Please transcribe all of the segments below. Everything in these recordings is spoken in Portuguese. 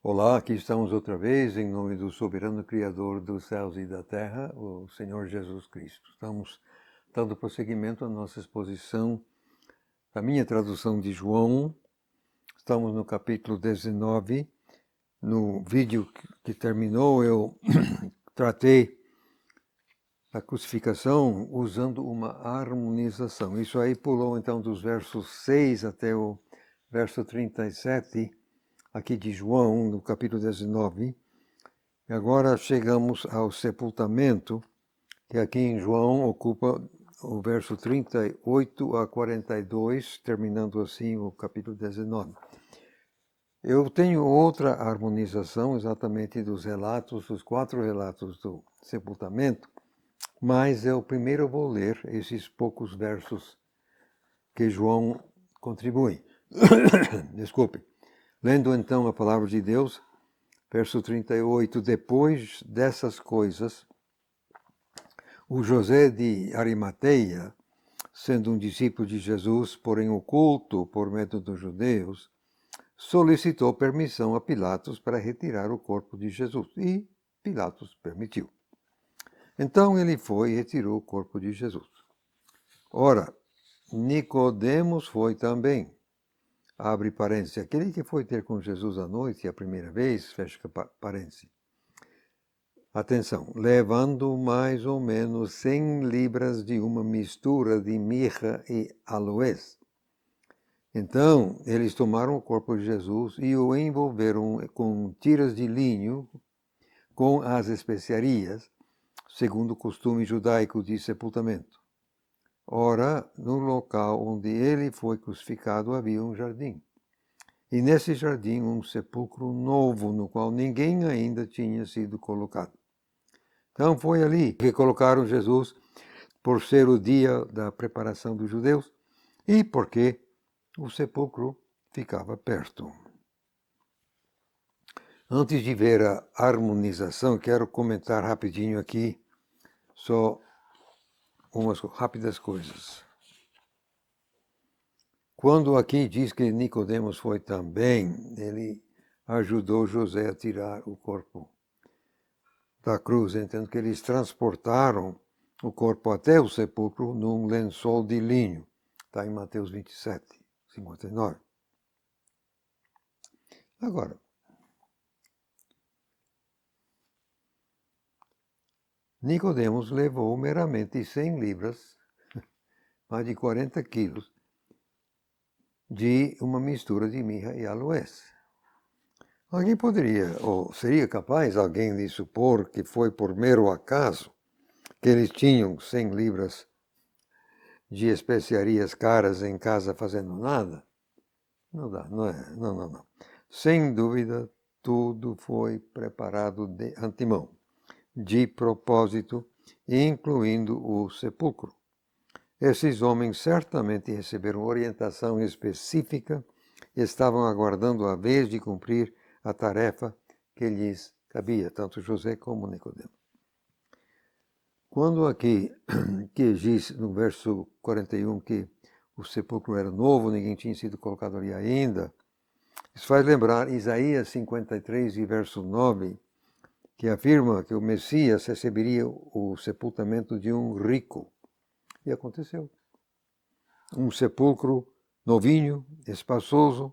Olá, aqui estamos outra vez em nome do soberano Criador dos céus e da terra, o Senhor Jesus Cristo. Estamos dando prosseguimento à nossa exposição da minha tradução de João. Estamos no capítulo 19. No vídeo que terminou, eu tratei a crucificação usando uma harmonização. Isso aí pulou então dos versos 6 até o verso 37, aqui de João, no capítulo 19. E agora chegamos ao sepultamento, que aqui em João ocupa o verso 38 a 42, terminando assim o capítulo 19. Eu tenho outra harmonização exatamente dos relatos, dos 4 relatos do sepultamento, mas eu primeiro vou ler esses poucos versos que João contribui. Desculpe. Lendo então a palavra de Deus, verso 38, depois dessas coisas, o José de Arimateia, sendo um discípulo de Jesus, porém oculto por medo dos judeus, solicitou permissão a Pilatos para retirar o corpo de Jesus, e Pilatos permitiu. Então ele foi e retirou o corpo de Jesus. Ora, Nicodemos foi também, abre parênteses, aquele que foi ter com Jesus à noite a primeira vez, fecha parênteses. Atenção, levando mais ou menos 100 libras de uma mistura de mirra e aloés. Então, eles tomaram o corpo de Jesus e o envolveram com tiras de linho, com as especiarias, segundo o costume judaico de sepultamento. Ora, no local onde ele foi crucificado havia um jardim. E nesse jardim um sepulcro novo, no qual ninguém ainda tinha sido colocado. Então foi ali que colocaram Jesus, por ser o dia da preparação dos judeus e porque o sepulcro ficava perto. Antes de ver a harmonização, quero comentar rapidinho aqui só umas rápidas coisas. Quando aqui diz que Nicodemos foi também, ele ajudou José a tirar o corpo da cruz, entendo que eles transportaram o corpo até o sepulcro num lençol de linho. Está em Mateus 27, 59. Agora, Nicodemos levou meramente 100 libras, mais de 40 quilos, de uma mistura de mirra e aloés. Alguém poderia, ou seria capaz alguém de supor que foi por mero acaso que eles tinham 100 libras de especiarias caras em casa fazendo nada? Não dá, não é? Não. Sem dúvida, tudo foi preparado de antemão, de propósito, incluindo o sepulcro. Esses homens certamente receberam orientação específica e estavam aguardando a vez de cumprir a tarefa que lhes cabia, tanto José como Nicodemo. Quando aqui que diz no verso 41 que o sepulcro era novo, ninguém tinha sido colocado ali ainda, isso faz lembrar Isaías 53, verso 9, que afirma que o Messias receberia o sepultamento de um rico. E aconteceu. Um sepulcro novinho, espaçoso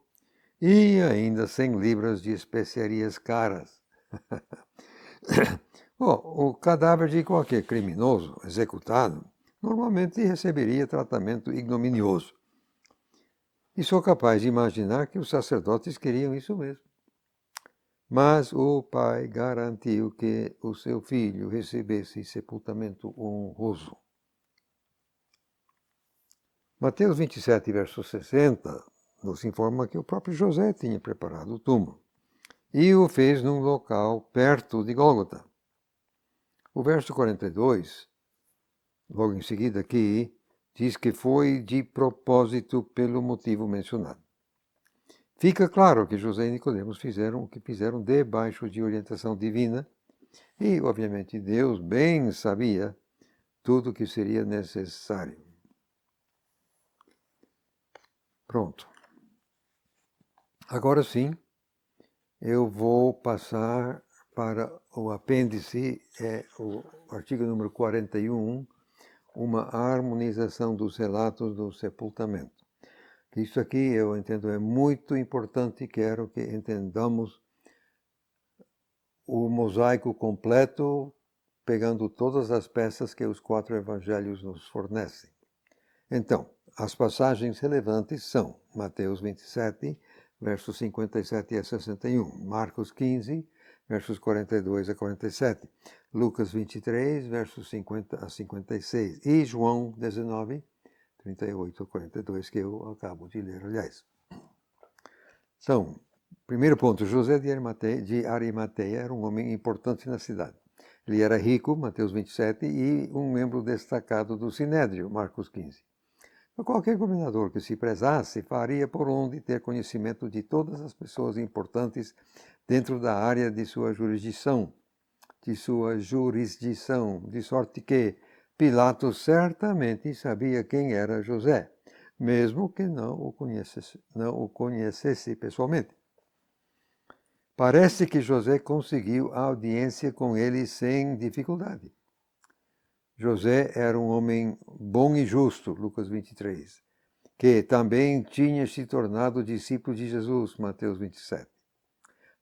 e ainda 100 libras de especiarias caras. Bom, o cadáver de qualquer criminoso executado normalmente receberia tratamento ignominioso. E sou capaz de imaginar que os sacerdotes queriam isso mesmo. Mas o pai garantiu que o seu filho recebesse sepultamento honroso. Mateus 27, verso 60, nos informa que o próprio José tinha preparado o túmulo e o fez num local perto de Gólgota. O verso 42, logo em seguida aqui, diz que foi de propósito pelo motivo mencionado. Fica claro que José e Nicodemos fizeram o que fizeram debaixo de orientação divina e, obviamente, Deus bem sabia tudo o que seria necessário. Pronto. Agora sim, Eu vou passar para o apêndice, o artigo número 41, uma harmonização dos relatos do sepultamento. Isso aqui, eu entendo, é muito importante, quero que entendamos o mosaico completo, pegando todas as peças que os 4 evangelhos nos fornecem. Então, as passagens relevantes são Mateus 27, versos 57 a 61, Marcos 15, versos 42 a 47, Lucas 23, versos 50 a 56, e João 19, 38 a 42, que eu acabo de ler, aliás. Então, primeiro ponto, José de Arimateia era um homem importante na cidade. Ele era rico, Mateus 27, e um membro destacado do Sinédrio, Marcos 15. Qualquer governador que se prezasse faria por onde ter conhecimento de todas as pessoas importantes dentro da área de sua jurisdição, de sorte que Pilatos certamente sabia quem era José, mesmo que não o conhecesse pessoalmente. Parece que José conseguiu audiência com ele sem dificuldade. José era um homem bom e justo, Lucas 23, que também tinha se tornado discípulo de Jesus, Mateus 27,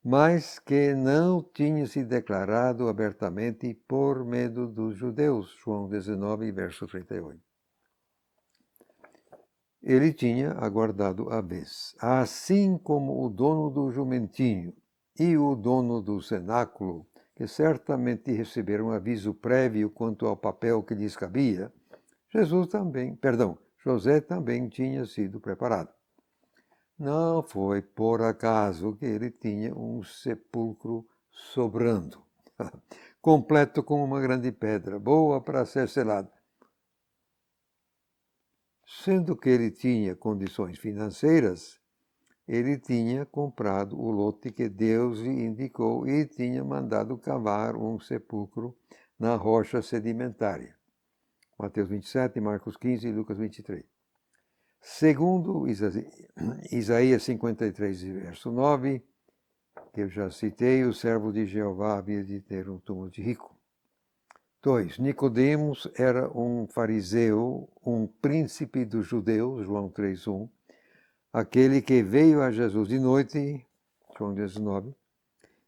mas que não tinha se declarado abertamente por medo dos judeus, João 19, verso 38. Ele tinha aguardado a vez, assim como o dono do jumentinho e o dono do cenáculo, que certamente receberam aviso prévio quanto ao papel que lhes cabia, José também tinha sido preparado. Não foi por acaso que ele tinha um sepulcro sobrando, completo com uma grande pedra, boa para ser selada. Sendo que ele tinha condições financeiras, ele tinha comprado o lote que Deus lhe indicou e tinha mandado cavar um sepulcro na rocha sedimentária. Mateus 27, Marcos 15 e Lucas 23. Segundo Isaías 53, verso 9, que eu já citei, o servo de Jeová havia de ter um túmulo de rico. 2. Nicodemos era um fariseu, um príncipe dos judeus, João 3:1, aquele que veio a Jesus de noite, João 19,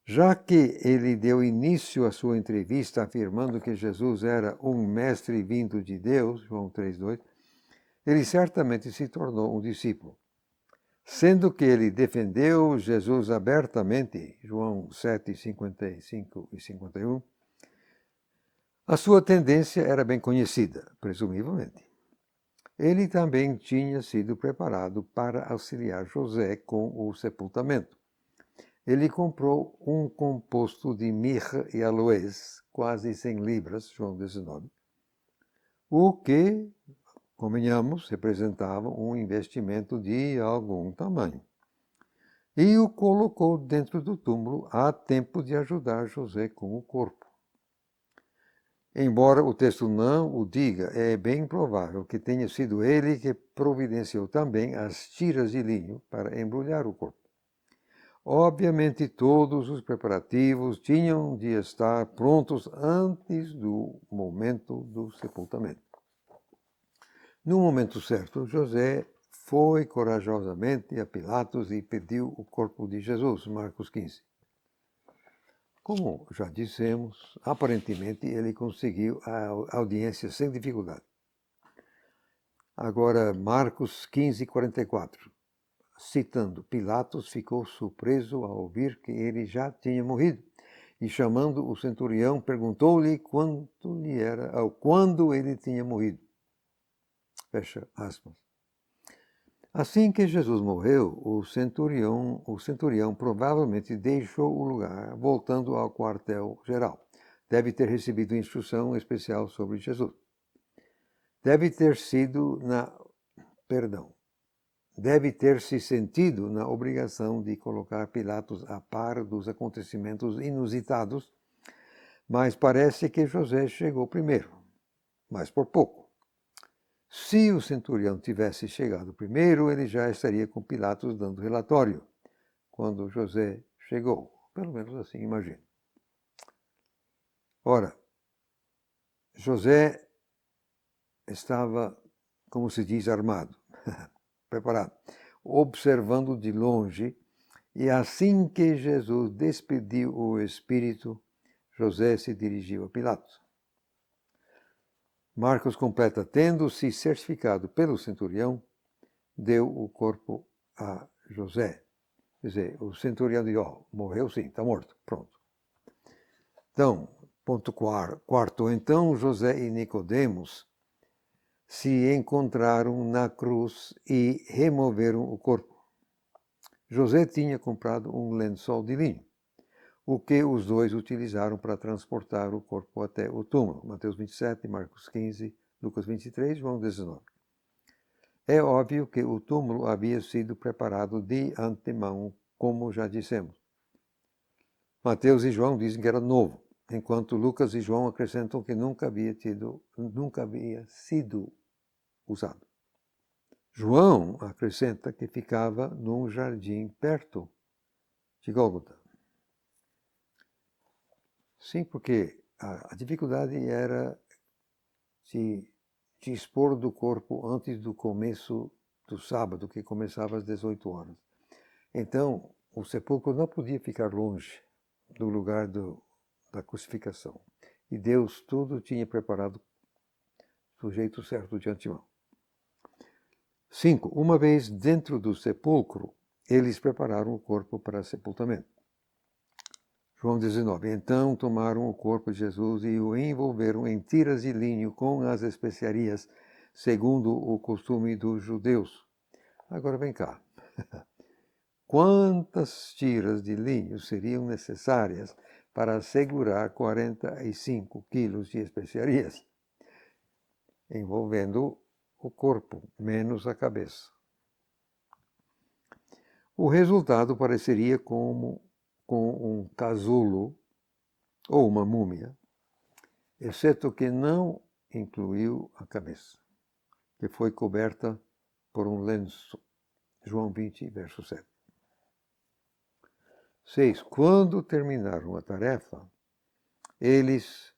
já que ele deu início à sua entrevista afirmando que Jesus era um mestre vindo de Deus, João 3:2, ele certamente se tornou um discípulo. Sendo que ele defendeu Jesus abertamente, João 7, 55 e 51, a sua tendência era bem conhecida, presumivelmente. Ele também tinha sido preparado para auxiliar José com o sepultamento. Ele comprou um composto de mirra e aloés, quase 100 libras, João 19, o que, convenhamos, representava um investimento de algum tamanho. E o colocou dentro do túmulo a tempo de ajudar José com o corpo. Embora o texto não o diga, é bem provável que tenha sido ele que providenciou também as tiras de linho para embrulhar o corpo. Obviamente, todos os preparativos tinham de estar prontos antes do momento do sepultamento. No momento certo, José foi corajosamente a Pilatos e pediu o corpo de Jesus, Marcos 15. Como já dissemos, aparentemente ele conseguiu a audiência sem dificuldade. Agora, Marcos 15, 44. Citando, Pilatos ficou surpreso ao ouvir que ele já tinha morrido e, chamando o centurião, perguntou-lhe quando ele tinha morrido. Fecha aspas. Assim que Jesus morreu, o centurião provavelmente deixou o lugar, voltando ao quartel-geral. Deve ter recebido instrução especial sobre Jesus. Deve ter se sentido na obrigação de colocar Pilatos a par dos acontecimentos inusitados, mas parece que José chegou primeiro, mas por pouco. Se o centurião tivesse chegado primeiro, ele já estaria com Pilatos dando relatório, quando José chegou. Pelo menos assim imagino. Ora, José estava, como se diz, armado, preparado, observando de longe, e assim que Jesus despediu o Espírito, José se dirigiu a Pilatos. Marcos completa: tendo-se certificado pelo centurião, deu o corpo a José. Quer dizer, o centurião disse: morreu sim, está morto, pronto. Então, ponto quarto, então José e Nicodemos se encontraram na cruz e removeram o corpo. José tinha comprado um lençol de linho, o que os dois utilizaram para transportar o corpo até o túmulo. Mateus 27, Marcos 15, Lucas 23, João 19. É óbvio que o túmulo havia sido preparado de antemão, como já dissemos. Mateus e João dizem que era novo, enquanto Lucas e João acrescentam que nunca havia sido usado. João acrescenta que ficava num jardim perto de Gólgota. Sim, porque a dificuldade era de dispor do corpo antes do começo do sábado, que começava às 18 horas. Então, o sepulcro não podia ficar longe do lugar da crucificação. E Deus tudo tinha preparado do jeito certo de antemão. 5. Uma vez dentro do sepulcro, eles prepararam o corpo para sepultamento. João 19. Então tomaram o corpo de Jesus e o envolveram em tiras de linho com as especiarias, segundo o costume dos judeus. Agora vem cá. Quantas tiras de linho seriam necessárias para segurar 45 quilos de especiarias, envolvendo o corpo, menos a cabeça? O resultado pareceria como com um casulo ou uma múmia, exceto que não incluiu a cabeça, que foi coberta por um lenço. João 20, verso 7. 6. Quando terminaram a tarefa, eles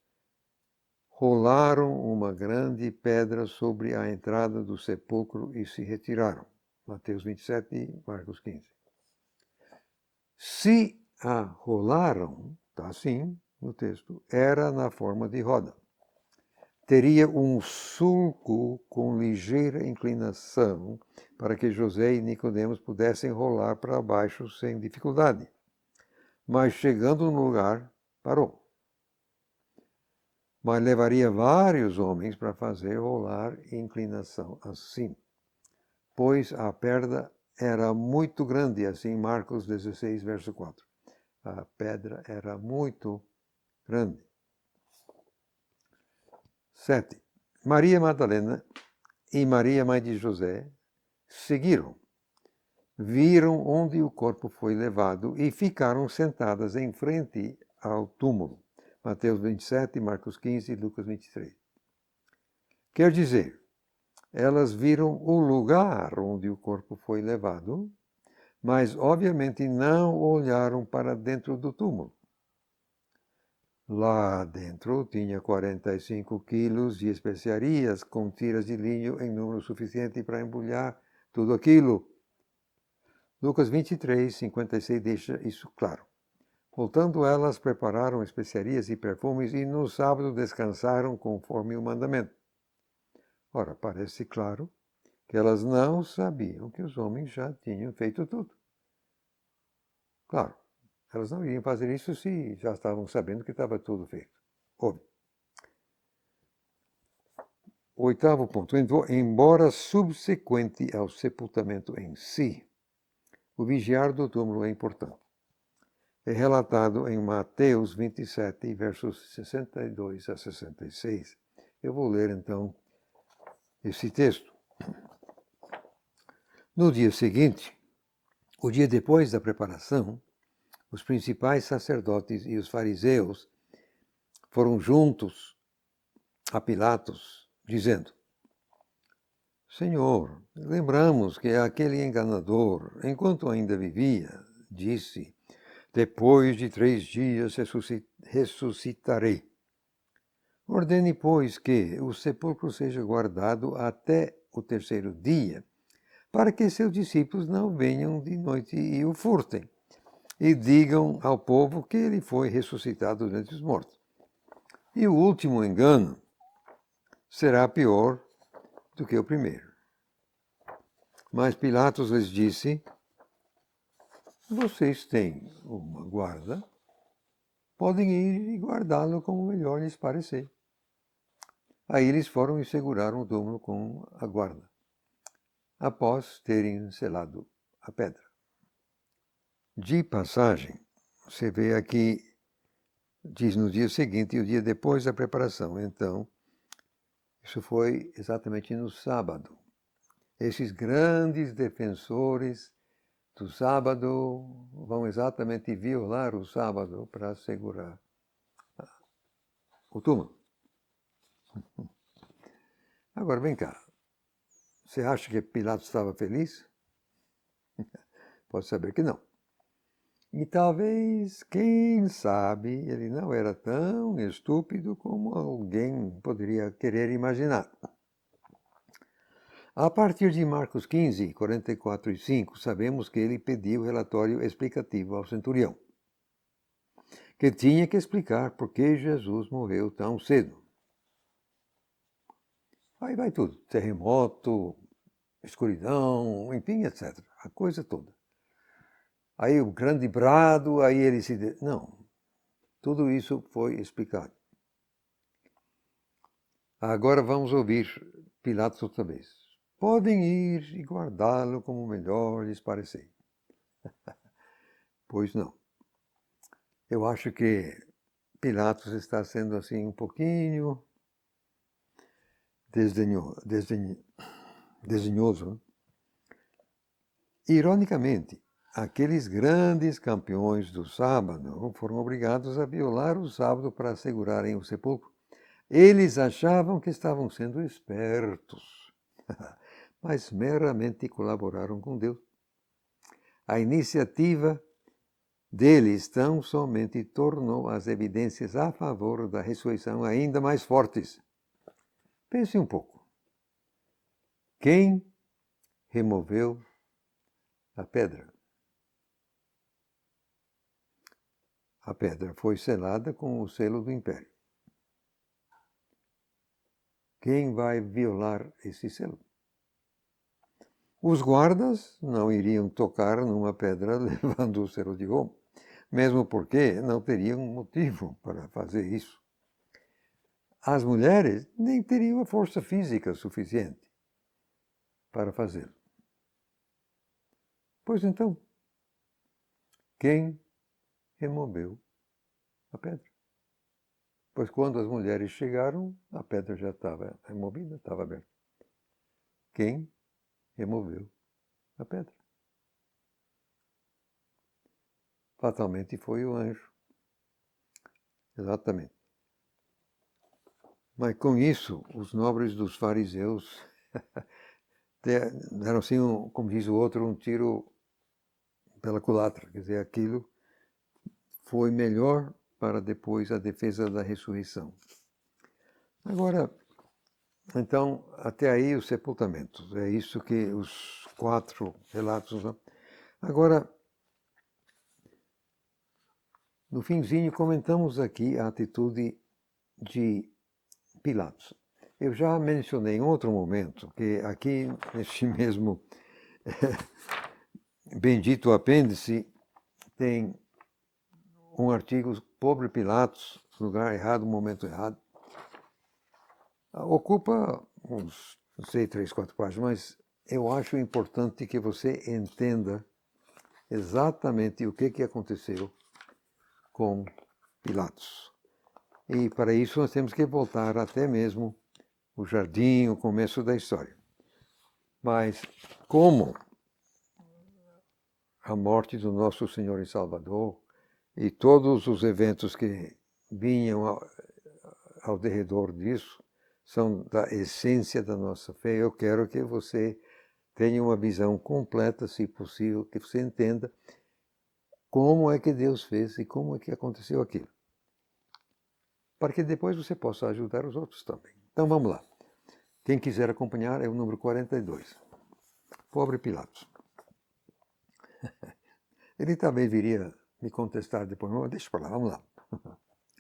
rolaram uma grande pedra sobre a entrada do sepulcro e se retiraram. Mateus 27 e Marcos 15. Se a rolaram, está assim no texto, era na forma de roda. Teria um sulco com ligeira inclinação para que José e Nicodemos pudessem rolar para baixo sem dificuldade. Mas chegando no lugar, parou. Mas levaria vários homens para fazer rolar inclinação assim, pois a pedra era muito grande, assim Marcos 16, verso 4. A pedra era muito grande. 7. Maria Madalena e Maria, mãe de José, seguiram, viram onde o corpo foi levado e ficaram sentadas em frente ao túmulo. Mateus 27, Marcos 15 e Lucas 23. Quer dizer, elas viram o lugar onde o corpo foi levado, mas obviamente não olharam para dentro do túmulo. Lá dentro tinha 45 quilos de especiarias com tiras de linho em número suficiente para embrulhar tudo aquilo. Lucas 23, 56 deixa isso claro. Voltando elas, prepararam especiarias e perfumes e no sábado descansaram conforme o mandamento. Ora, parece claro que elas não sabiam que os homens já tinham feito tudo. Claro, elas não iriam fazer isso se já estavam sabendo que estava tudo feito. Óbvio. 8º ponto. Embora subsequente ao sepultamento em si, o vigiar do túmulo é importante. É relatado em Mateus 27, versos 62 a 66. Eu vou ler, então, esse texto. No dia seguinte, o dia depois da preparação, os principais sacerdotes e os fariseus foram juntos a Pilatos, dizendo: Senhor, lembramos que aquele enganador, enquanto ainda vivia, disse: depois de 3 dias ressuscitarei. Ordene, pois, que o sepulcro seja guardado até o 3º dia, para que seus discípulos não venham de noite e o furtem, e digam ao povo que ele foi ressuscitado dentre os mortos. E o último engano será pior do que o primeiro. Mas Pilatos lhes disse: vocês têm uma guarda, podem ir e guardá-lo como melhor lhes parecer. Aí eles foram e seguraram o túmulo com a guarda, após terem selado a pedra. De passagem, você vê aqui, diz no dia seguinte e o dia depois da preparação. Então, isso foi exatamente no sábado. Esses grandes defensores do sábado vão exatamente violar o sábado para segurar o túmulo. Agora, vem cá. Você acha que Pilatos estava feliz? Pode saber que não. E talvez, quem sabe, ele não era tão estúpido como alguém poderia querer imaginar. A partir de Marcos 15, 44 e 5, sabemos que ele pediu relatório explicativo ao centurião, que tinha que explicar por que Jesus morreu tão cedo. Aí vai tudo, terremoto, escuridão, enfim, etc. A coisa toda. Aí o grande brado, aí ele se... Não, tudo isso foi explicado. Agora vamos ouvir Pilatos outra vez. Podem ir e guardá-lo como melhor lhes parecer. Pois não. Eu acho que Pilatos está sendo assim um pouquinho desdenhoso. Né? Ironicamente, aqueles grandes campeões do sábado foram obrigados a violar o sábado para assegurarem o sepulcro. Eles achavam que estavam sendo espertos, mas meramente colaboraram com Deus. A iniciativa deles tão somente tornou as evidências a favor da ressurreição ainda mais fortes. Pense um pouco. Quem removeu a pedra? A pedra foi selada com o selo do império. Quem vai violar esse selo? Os guardas não iriam tocar numa pedra levando o selo de Roma, mesmo porque não teriam motivo para fazer isso. As mulheres nem teriam a força física suficiente para fazê-lo. Pois então, quem removeu a pedra? Pois quando as mulheres chegaram, a pedra já estava removida, estava aberta. Quem removeu a pedra? Fatalmente foi o anjo. Exatamente. Mas com isso, os nobres dos fariseus deram assim, como diz o outro, um tiro pela culatra. Quer dizer, aquilo foi melhor para depois a defesa da ressurreição. Agora, então, até aí os sepultamentos. É isso que os 4 relatos. Agora, no finzinho, comentamos aqui a atitude de Pilatos. Eu já mencionei em outro momento que aqui, neste mesmo bendito apêndice, tem um artigo, Pobre Pilatos, lugar errado, momento errado. Ocupa uns, não sei, 3, 4 páginas, mas eu acho importante que você entenda exatamente o que aconteceu com Pilatos. E para isso nós temos que voltar até mesmo o jardim, o começo da história. Mas como a morte do nosso Senhor e Salvador e todos os eventos que vinham ao derredor disso são da essência da nossa fé, eu quero que você tenha uma visão completa, se possível, que você entenda como é que Deus fez e como é que aconteceu aquilo. Para que depois você possa ajudar os outros também. Então vamos lá. Quem quiser acompanhar é o número 42. Pobre Pilatos. Ele também viria me contestar depois, mas deixa para lá, vamos lá.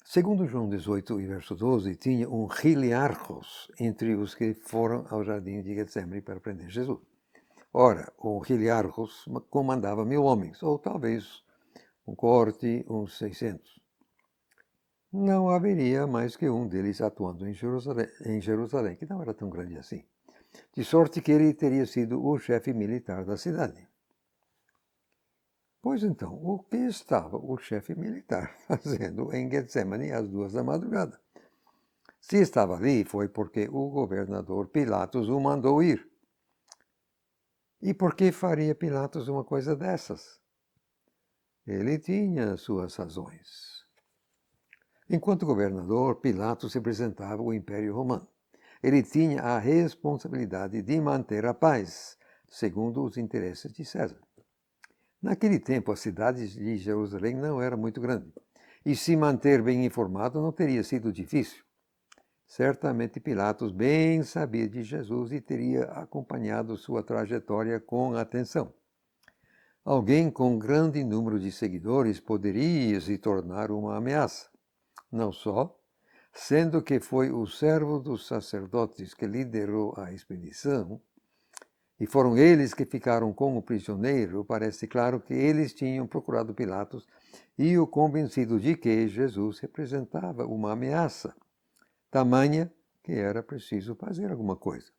Segundo João 18 e verso 12, tinha um hiliarchos entre os que foram ao jardim de Getsemane para prender Jesus. Ora, o hiliarchos comandava 1000 homens, ou talvez um corte, uns 600. Não haveria mais que um deles atuando em Jerusalém, que não era tão grande assim. De sorte que ele teria sido o chefe militar da cidade. Pois então, o que estava o chefe militar fazendo em Getsemane às 2 da madrugada? Se estava ali, foi porque o governador Pilatos o mandou ir. E por que faria Pilatos uma coisa dessas? Ele tinha suas razões. Enquanto governador, Pilatos representava o Império Romano. Ele tinha a responsabilidade de manter a paz, segundo os interesses de César. Naquele tempo, a cidade de Jerusalém não era muito grande, e se manter bem informado não teria sido difícil. Certamente Pilatos bem sabia de Jesus e teria acompanhado sua trajetória com atenção. Alguém com grande número de seguidores poderia se tornar uma ameaça. Não só, sendo que foi o servo dos sacerdotes que liderou a expedição, e foram eles que ficaram com o prisioneiro, parece claro que eles tinham procurado Pilatos e o convencido de que Jesus representava uma ameaça, tamanha que era preciso fazer alguma coisa.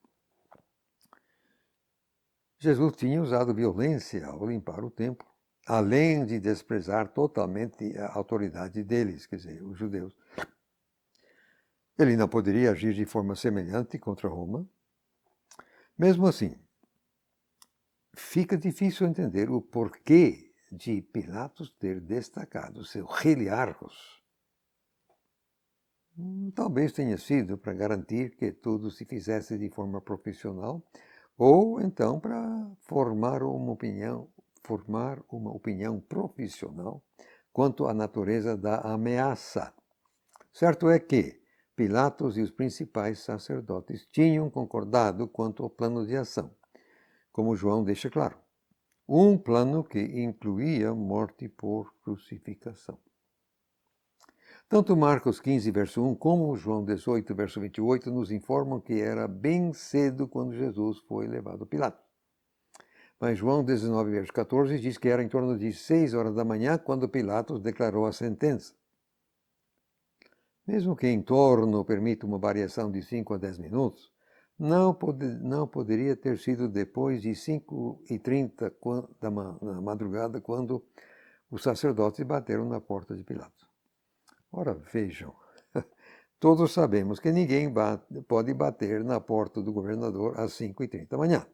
Jesus tinha usado violência ao limpar o templo, além de desprezar totalmente a autoridade deles, quer dizer, os judeus. Ele não poderia agir de forma semelhante contra Roma. Mesmo assim, fica difícil entender o porquê de Pilatos ter destacado seu hiliarchos. Talvez tenha sido para garantir que tudo se fizesse de forma profissional, ou então para formar uma opinião profissional quanto à natureza da ameaça. Certo é que Pilatos e os principais sacerdotes tinham concordado quanto ao plano de ação, como João deixa claro. Um plano que incluía morte por crucificação. Tanto Marcos 15, verso 1, como João 18, verso 28, nos informam que era bem cedo quando Jesus foi levado a Pilatos. Mas João 19, verso 14, diz que era em torno de 6 horas da manhã quando Pilatos declarou a sentença. Mesmo que em torno permita uma variação de 5 a 10 minutos, não poderia ter sido depois de 5h30 da madrugada, quando os sacerdotes bateram na porta de Pilatos. Ora, vejam, todos sabemos que ninguém pode bater na porta do governador às 5h30 da manhã.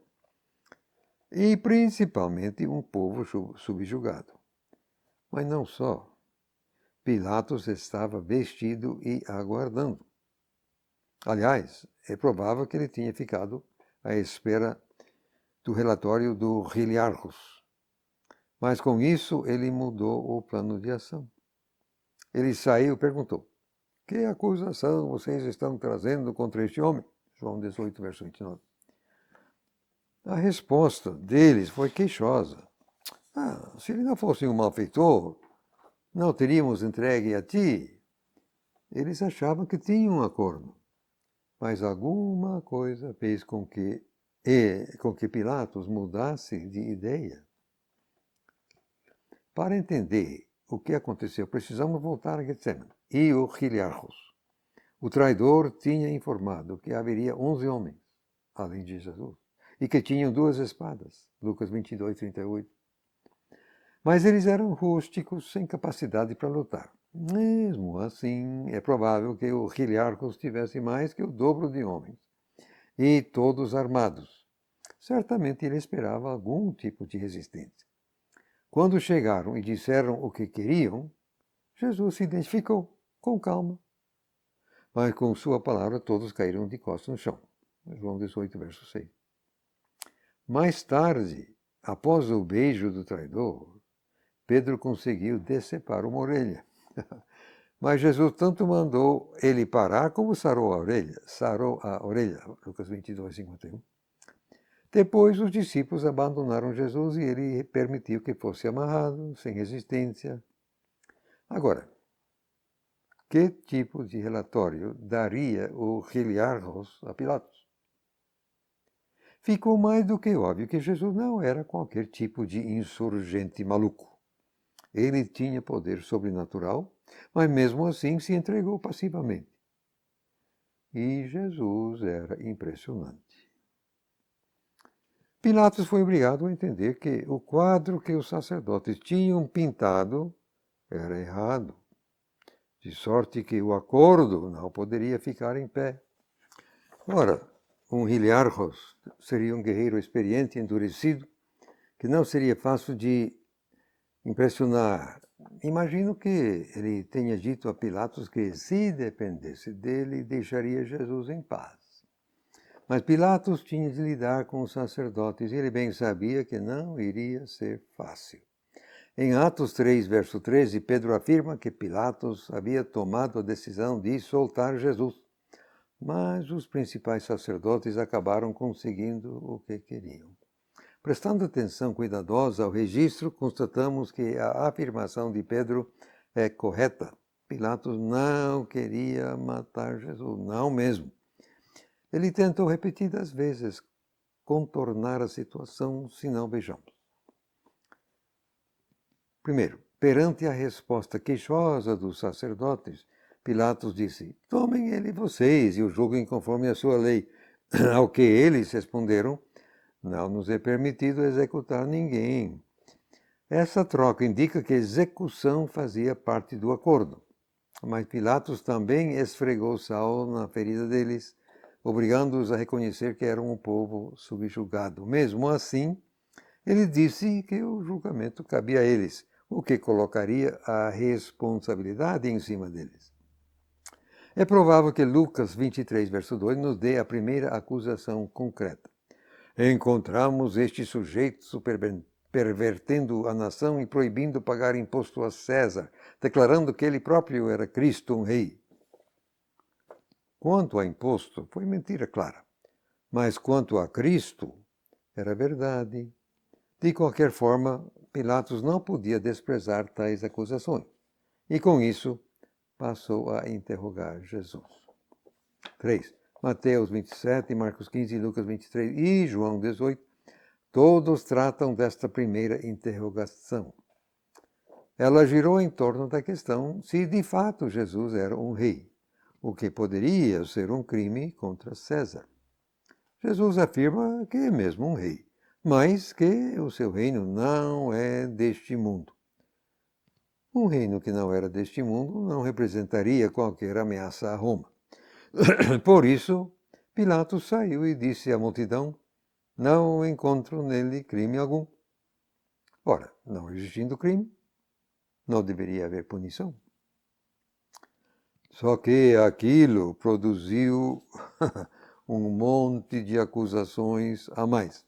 E principalmente um povo subjugado. Mas não só. Pilatos estava vestido e aguardando. Aliás, é provável que ele tinha ficado à espera do relatório do hiliarchos. Mas com isso ele mudou o plano de ação. Ele saiu e perguntou: que acusação vocês estão trazendo contra este homem? João 18, verso 29. A resposta deles foi queixosa. Se ele não fosse um malfeitor, não teríamos entregue a ti. Eles achavam que tinham um acordo. Mas alguma coisa fez com que Pilatos mudasse de ideia. Para entender o que aconteceu, precisamos voltar a Getsemane e o hiliarchos. O traidor tinha informado que haveria 11 homens, além de Jesus, e que tinham 2 espadas, Lucas 22, 38. Mas eles eram rústicos, sem capacidade para lutar. Mesmo assim, é provável que o hiliarchos tivesse mais que o dobro de homens, e todos armados. Certamente ele esperava algum tipo de resistência. Quando chegaram e disseram o que queriam, Jesus se identificou com calma. Mas com sua palavra todos caíram de costas no chão. João 18, verso 6. Mais tarde, após o beijo do traidor, Pedro conseguiu decepar uma orelha. Mas Jesus tanto mandou ele parar como sarou a orelha. Sarou a orelha. Lucas 22, 51. Depois os discípulos abandonaram Jesus e ele permitiu que fosse amarrado, sem resistência. Agora, que tipo de relatório daria o Hiliarchos a Pilatos? Ficou mais do que óbvio que Jesus não era qualquer tipo de insurgente maluco. Ele tinha poder sobrenatural, mas mesmo assim se entregou passivamente. E Jesus era impressionante. Pilatos foi obrigado a entender que o quadro que os sacerdotes tinham pintado era errado, de sorte que o acordo não poderia ficar em pé. Ora, um Hiliarchos seria um guerreiro experiente, endurecido, que não seria fácil de impressionar. Imagino que ele tenha dito a Pilatos que, se dependesse dele, deixaria Jesus em paz. Mas Pilatos tinha de lidar com os sacerdotes e ele bem sabia que não iria ser fácil. Em Atos 3, verso 13, Pedro afirma que Pilatos havia tomado a decisão de soltar Jesus. Mas os principais sacerdotes acabaram conseguindo o que queriam. Prestando atenção cuidadosa ao registro, constatamos que a afirmação de Pedro é correta. Pilatos não queria matar Jesus, não mesmo. Ele tentou repetidas vezes contornar a situação, se não vejamos. Primeiro, perante a resposta queixosa dos sacerdotes, Pilatos disse: tomem ele vocês e o julguem conforme a sua lei. Ao que eles responderam: não nos é permitido executar ninguém. Essa troca indica que a execução fazia parte do acordo. Mas Pilatos também esfregou sal na ferida deles, obrigando-os a reconhecer que eram um povo subjugado. Mesmo assim, ele disse que o julgamento cabia a eles, o que colocaria a responsabilidade em cima deles. É provável que Lucas 23, verso 2, nos dê a primeira acusação concreta. Encontramos este sujeito pervertendo a nação e proibindo pagar imposto a César, declarando que ele próprio era Cristo, um rei. Quanto a imposto, foi mentira clara. Mas quanto a Cristo, era verdade. De qualquer forma, Pilatos não podia desprezar tais acusações. E com isso, passou a interrogar Jesus. 3. Mateus 27, Marcos 15, Lucas 23 e João 18, todos tratam desta primeira interrogação. Ela girou em torno da questão se de fato Jesus era um rei, o que poderia ser um crime contra César. Jesus afirma que é mesmo um rei, mas que o seu reino não é deste mundo. Um reino que não era deste mundo não representaria qualquer ameaça a Roma. Por isso, Pilatos saiu e disse à multidão: não encontro nele crime algum. Ora, não existindo crime, não deveria haver punição. Só que aquilo produziu um monte de acusações a mais,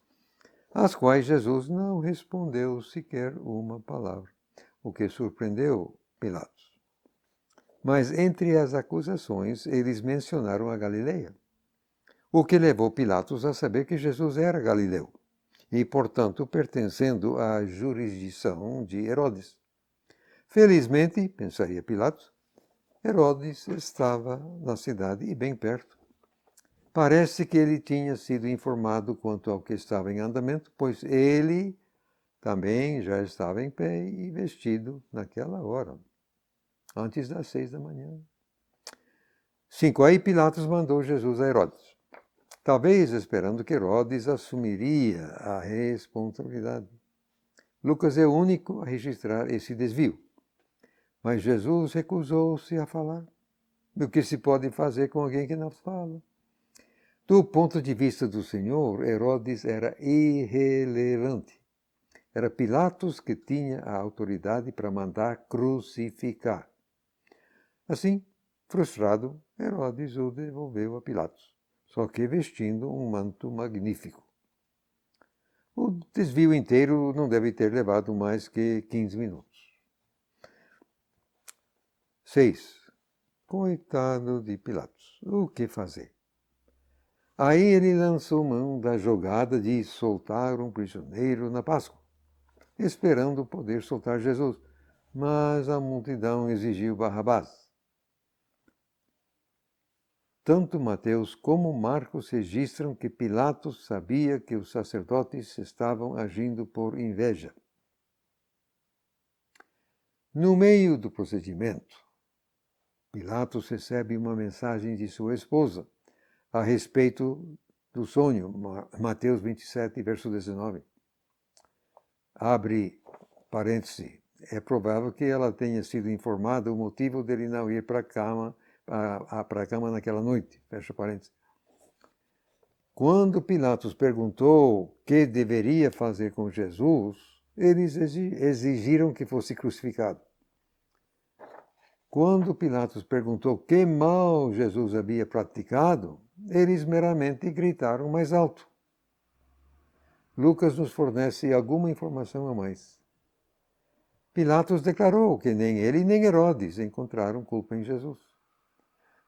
às quais Jesus não respondeu sequer uma palavra, o que surpreendeu Pilatos. Mas entre as acusações, eles mencionaram a Galileia, o que levou Pilatos a saber que Jesus era galileu e, portanto, pertencendo à jurisdição de Herodes. Felizmente, pensaria Pilatos, Herodes estava na cidade e bem perto. Parece que ele tinha sido informado quanto ao que estava em andamento, pois ele também já estava em pé e vestido naquela hora, antes das 6 da manhã. 5. Aí Pilatos mandou Jesus a Herodes, talvez esperando que Herodes assumiria a responsabilidade. Lucas é o único a registrar esse desvio. Mas Jesus recusou-se a falar. Do que se pode fazer com alguém que não fala? Do ponto de vista do Senhor, Herodes era irrelevante. Era Pilatos que tinha a autoridade para mandar crucificar. Assim, frustrado, Herodes o devolveu a Pilatos, só que vestindo um manto magnífico. O desvio inteiro não deve ter levado mais que 15 minutos. 6. Coitado de Pilatos. O que fazer? Aí ele lançou mão da jogada de soltar um prisioneiro na Páscoa, esperando poder soltar Jesus. Mas a multidão exigiu Barrabás. Tanto Mateus como Marcos registram que Pilatos sabia que os sacerdotes estavam agindo por inveja. No meio do procedimento, Pilatos recebe uma mensagem de sua esposa a respeito do sonho, Mateus 27, verso 19. Abre parêntese. É provável que ela tenha sido informada o motivo dele não ir para a cama naquela noite. Fecha parênteses. Quando Pilatos perguntou o que deveria fazer com Jesus, eles exigiram que fosse crucificado. Quando Pilatos perguntou que mal Jesus havia praticado, eles meramente gritaram mais alto. Lucas nos fornece alguma informação a mais. Pilatos declarou que nem ele nem Herodes encontraram culpa em Jesus.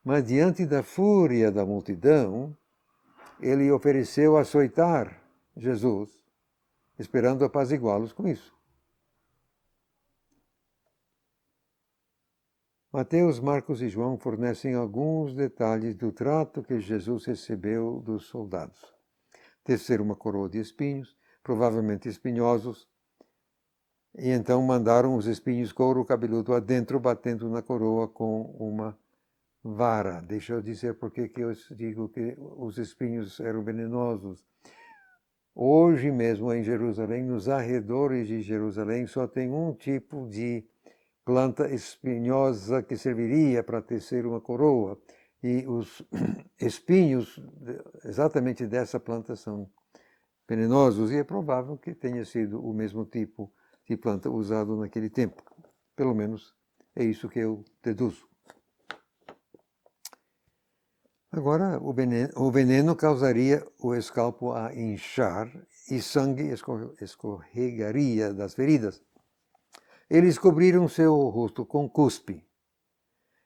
Mas diante da fúria da multidão, ele ofereceu açoitar Jesus, esperando apaziguá-los com isso. Mateus, Marcos e João fornecem alguns detalhes do trato que Jesus recebeu dos soldados. Tecer uma coroa de espinhos, provavelmente espinhosos, e então mandaram os espinhos couro cabeludo adentro, batendo na coroa com uma vara. Deixa eu dizer por que eu digo que os espinhos eram venenosos. Hoje mesmo em Jerusalém, nos arredores de Jerusalém, só tem um tipo de planta espinhosa que serviria para tecer uma coroa. E os espinhos exatamente dessa planta são venenosos, e é provável que tenha sido o mesmo tipo de planta usado naquele tempo. Pelo menos é isso que eu deduzo. Agora, o veneno causaria o escalpo a inchar e sangue escorregaria das feridas. Eles cobriram seu rosto com cuspe.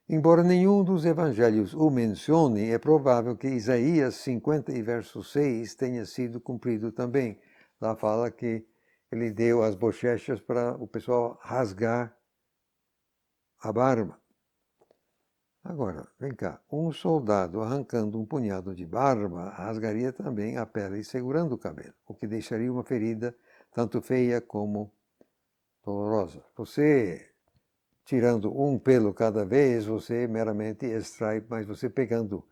Embora nenhum dos evangelhos o mencione, é provável que Isaías 50 e verso 6 tenha sido cumprido também. Lá fala que ele deu as bochechas para o pessoal rasgar a barba. Agora, vem cá, um soldado arrancando um punhado de barba rasgaria também a pele segurando o cabelo, o que deixaria uma ferida tanto feia como dolorosa. Você, tirando um pelo cada vez, você meramente extrai, mas você pegando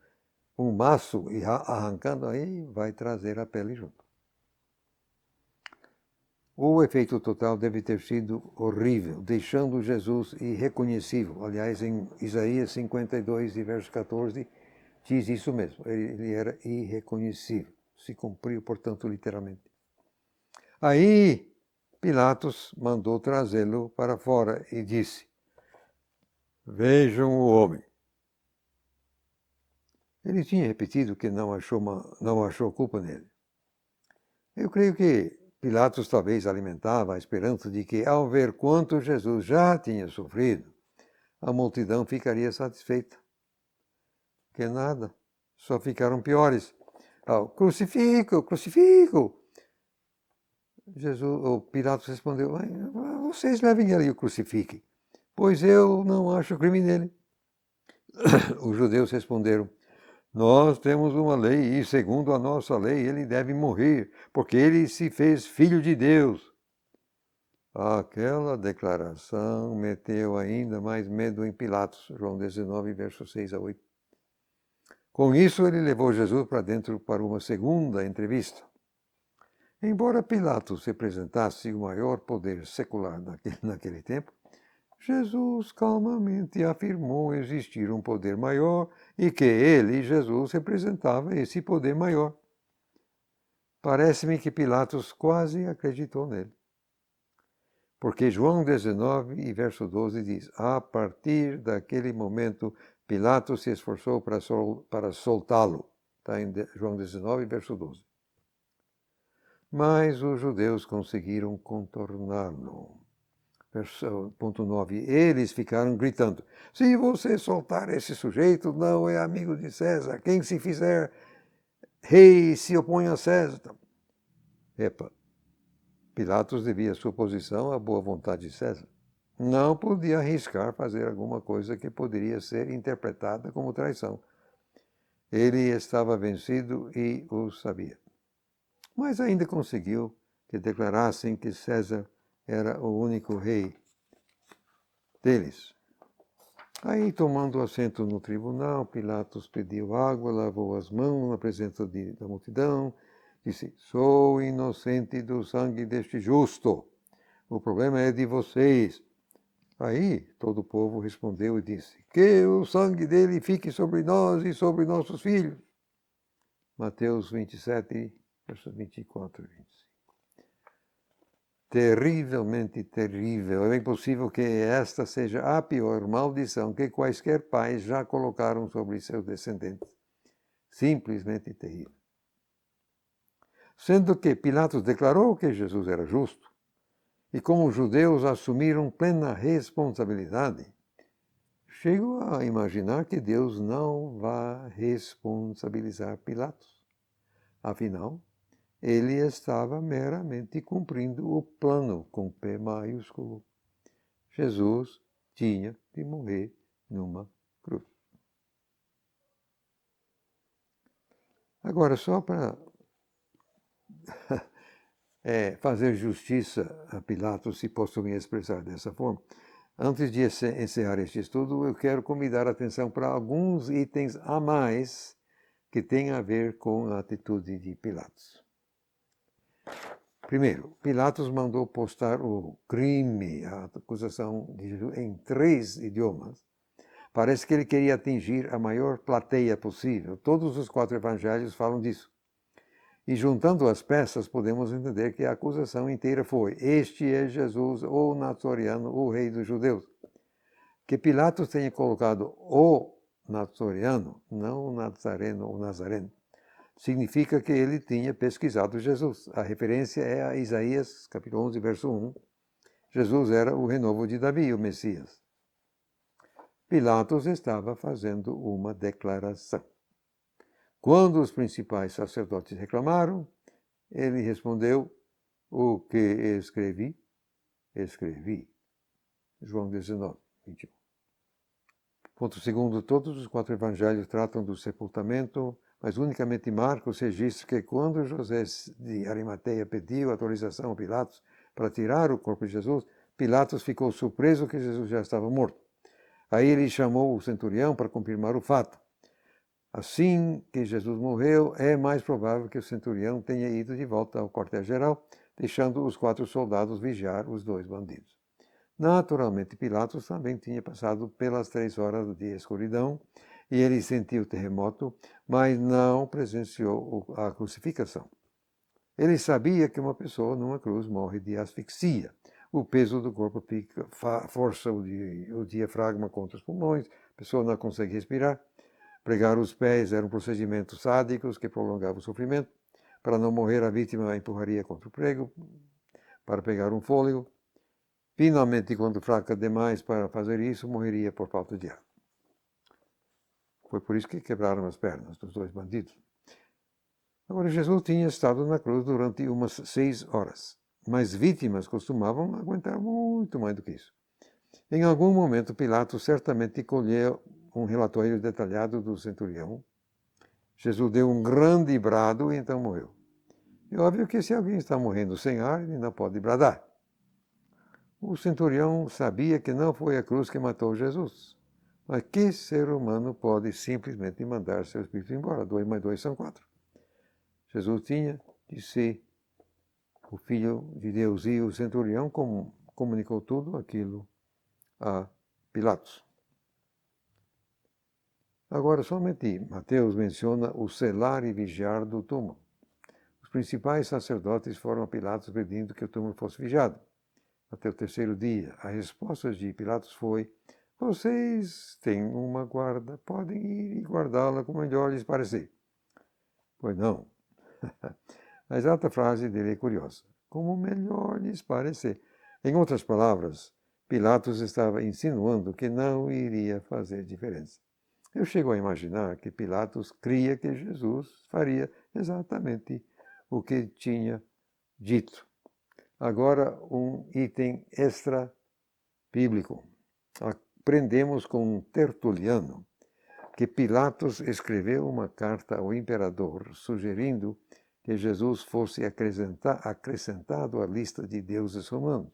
um maço e arrancando, aí vai trazer a pele junto. O efeito total deve ter sido horrível, deixando Jesus irreconhecível. Aliás, em Isaías 52, verso 14, diz isso mesmo. Ele era irreconhecível. Se cumpriu, portanto, literalmente. Aí, Pilatos mandou trazê-lo para fora e disse: Vejam o homem. Ele tinha repetido que não achou culpa nele. Eu creio que Pilatos talvez alimentava a esperança de que, ao ver quanto Jesus já tinha sofrido, a multidão ficaria satisfeita. Que nada, só ficaram piores. Crucifico, crucifico! Pilatos respondeu: vocês levem ele e o crucifiquem, pois eu não acho crime nele. Os judeus responderam: nós temos uma lei e, segundo a nossa lei, ele deve morrer, porque ele se fez filho de Deus. Aquela declaração meteu ainda mais medo em Pilatos, João 19, versos 6 a 8. Com isso, ele levou Jesus para dentro para uma segunda entrevista. Embora Pilatos representasse o maior poder secular naquele tempo, Jesus calmamente afirmou existir um poder maior e que ele, Jesus, representava esse poder maior. Parece-me que Pilatos quase acreditou nele. Porque João 19 e verso 12 diz: a partir daquele momento, Pilatos se esforçou para soltá-lo. Está em João 19, verso 12. mas os judeus conseguiram contorná-lo. Ponto 9. Eles ficaram gritando: se você soltar esse sujeito, não é amigo de César. Quem se fizer rei se opõe a César. Epa, Pilatos devia sua posição à boa vontade de César. Não podia arriscar fazer alguma coisa que poderia ser interpretada como traição. Ele estava vencido e o sabia. Mas ainda conseguiu que declarassem que César era o único rei deles. Aí, tomando assento no tribunal, Pilatos pediu água, lavou as mãos na presença da multidão, disse: sou inocente do sangue deste justo. O problema é de vocês. Aí todo o povo respondeu e disse: que o sangue dele fique sobre nós e sobre nossos filhos. Mateus 27, versos 24 e 25. Terrivelmente terrível. É bem possível que esta seja a pior maldição que quaisquer pais já colocaram sobre seus descendentes. Simplesmente terrível. Sendo que Pilatos declarou que Jesus era justo, e como os judeus assumiram plena responsabilidade, chego a imaginar que Deus não vai responsabilizar Pilatos. Afinal, ele estava meramente cumprindo o plano com P maiúsculo. Jesus tinha de morrer numa cruz. Agora, só para fazer justiça a Pilatos, se posso me expressar dessa forma, antes de encerrar este estudo, eu quero convidar a atenção para alguns itens a mais que têm a ver com a atitude de Pilatos. Primeiro, Pilatos mandou postar o crime, a acusação em 3 idiomas. Parece que ele queria atingir a maior plateia possível. Todos os 4 evangelhos falam disso. E juntando as peças, podemos entender que a acusação inteira foi: este é Jesus, o Nazoriano, o rei dos judeus. Que Pilatos tenha colocado o Nazoriano, não o Nazareno ou Nazareno, significa que ele tinha pesquisado Jesus. A referência é a Isaías, capítulo 11, verso 1. Jesus era o renovo de Davi, o Messias. Pilatos estava fazendo uma declaração. Quando os principais sacerdotes reclamaram, ele respondeu: o que escrevi, escrevi. João 19, 21. Ponto segundo, todos os 4 evangelhos tratam do sepultamento, mas unicamente Marcos registra que quando José de Arimateia pediu autorização a Pilatos para tirar o corpo de Jesus, Pilatos ficou surpreso que Jesus já estava morto. Aí ele chamou o centurião para confirmar o fato. Assim que Jesus morreu, é mais provável que o centurião tenha ido de volta ao quartel-geral, deixando os 4 soldados vigiar os 2 bandidos. Naturalmente, Pilatos também tinha passado pelas 3 horas de escuridão e ele sentiu o terremoto, mas não presenciou a crucificação. Ele sabia que uma pessoa numa cruz morre de asfixia. O peso do corpo força o diafragma contra os pulmões, a pessoa não consegue respirar. Pregar os pés era um procedimento sádico que prolongava o sofrimento. Para não morrer, a vítima empurraria contra o prego para pegar um fôlego. Finalmente, quando fraca demais para fazer isso, morreria por falta de ar. Foi por isso que quebraram as pernas dos 2 bandidos. Agora, Jesus tinha estado na cruz durante umas 6 horas, mas vítimas costumavam aguentar muito mais do que isso. Em algum momento, Pilatos certamente colheu um relatório detalhado do centurião. Jesus deu um grande brado e então morreu. É óbvio que se alguém está morrendo sem ar, ele não pode bradar. O centurião sabia que não foi a cruz que matou Jesus. Mas que ser humano pode simplesmente mandar seu espírito embora? 2 mais 2 são 4. Jesus tinha de ser o Filho de Deus e o centurião comunicou tudo aquilo a Pilatos. Agora, somente Mateus menciona o selar e vigiar do túmulo. Os principais sacerdotes foram a Pilatos pedindo que o túmulo fosse vigiado. Até o 3º dia, a resposta de Pilatos foi: vocês têm uma guarda, podem ir e guardá-la como melhor lhes parecer. Pois não. A exata frase dele é curiosa. Como melhor lhes parecer. Em outras palavras, Pilatos estava insinuando que não iria fazer diferença. Eu chego a imaginar que Pilatos cria que Jesus faria exatamente o que tinha dito. Agora, um item extra bíblico. Aprendemos com Tertuliano que Pilatos escreveu uma carta ao imperador sugerindo que Jesus fosse acrescentado à lista de deuses romanos.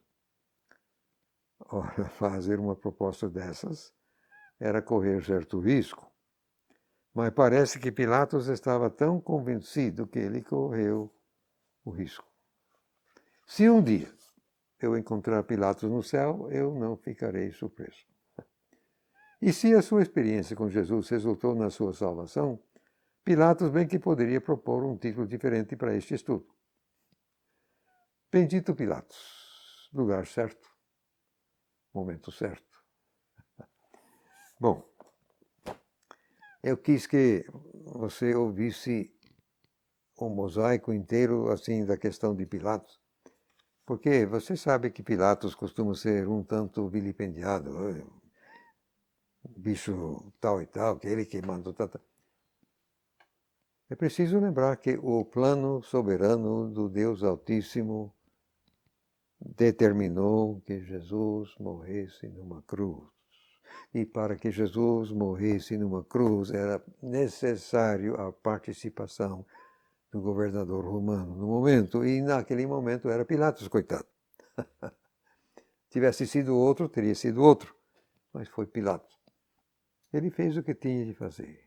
Ora, fazer uma proposta dessas era correr certo risco. Mas parece que Pilatos estava tão convencido que ele correu o risco. Se um dia eu encontrar Pilatos no céu, eu não ficarei surpreso. E se a sua experiência com Jesus resultou na sua salvação, Pilatos bem que poderia propor um título diferente para este estudo. Bendito Pilatos, lugar certo, momento certo. Bom, eu quis que você ouvisse o mosaico inteiro assim da questão de Pilatos, porque você sabe que Pilatos costuma ser um tanto vilipendiado, bicho tal e tal, que ele que mandou tal. É preciso lembrar que o plano soberano do Deus Altíssimo determinou que Jesus morresse numa cruz. E para que Jesus morresse numa cruz era necessário a participação do governador romano no momento. E naquele momento era Pilatos, coitado. Tivesse sido outro, teria sido outro. Mas foi Pilatos. Ele fez o que tinha de fazer.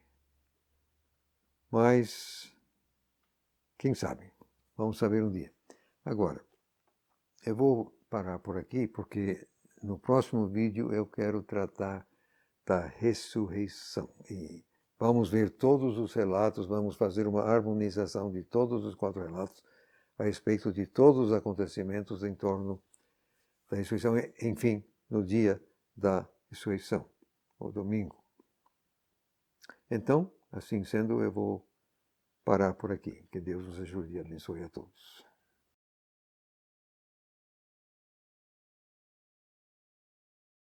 Mas, quem sabe? Vamos saber um dia. Agora, eu vou parar por aqui porque no próximo vídeo eu quero tratar da ressurreição. E vamos ver todos os relatos, vamos fazer uma harmonização de todos os 4 relatos a respeito de todos os acontecimentos em torno da ressurreição, enfim, no dia da ressurreição, o domingo. Então, assim sendo, eu vou parar por aqui. Que Deus nos ajude e abençoe a todos.